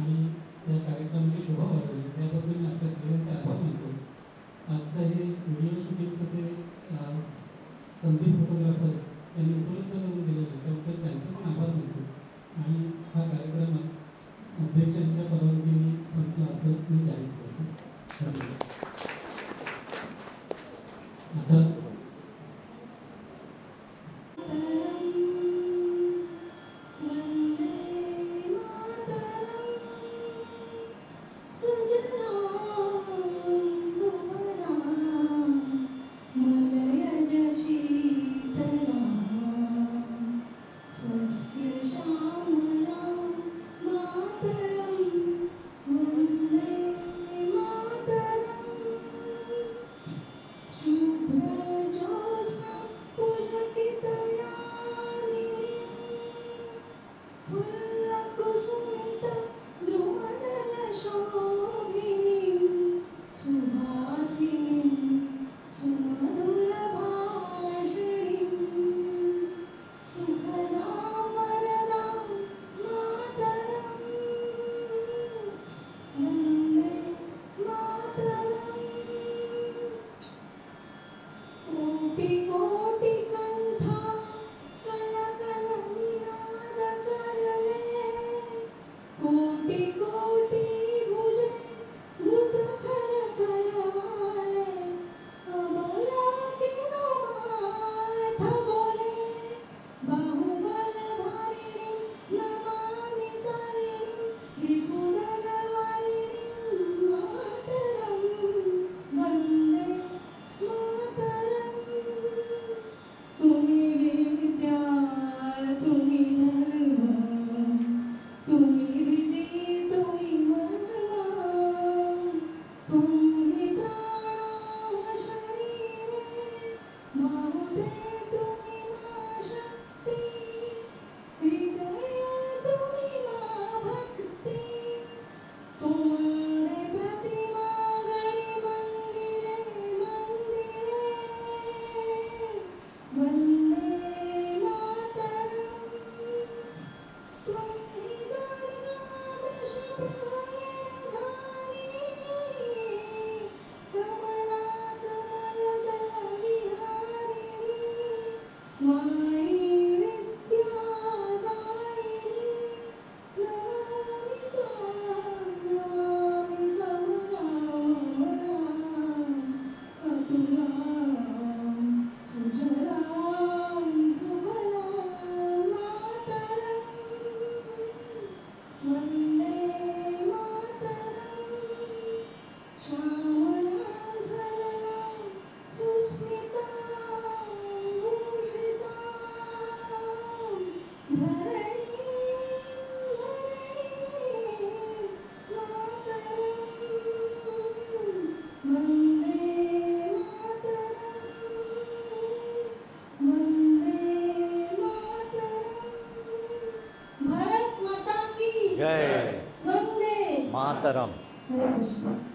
आणि या कार्यक्रमाची शोभा वाढवली त्याबद्दल मी आपल्या सगळ्यांचे आभार मानतो. आजचं हे व्हिडिओ शूटिंगचं जे संदेश फोटोग्राफर यांनी उपलब्ध करून दिलेलं त्याबद्दल त्यांचे पण आभार मानतो. आणि हा कार्यक्रम अध्यक्षांच्या परवानगीने संपला असं मी जाहीर करतो. आता मलयज शीतला जय वंदे मातरम. हरे कृष्ण.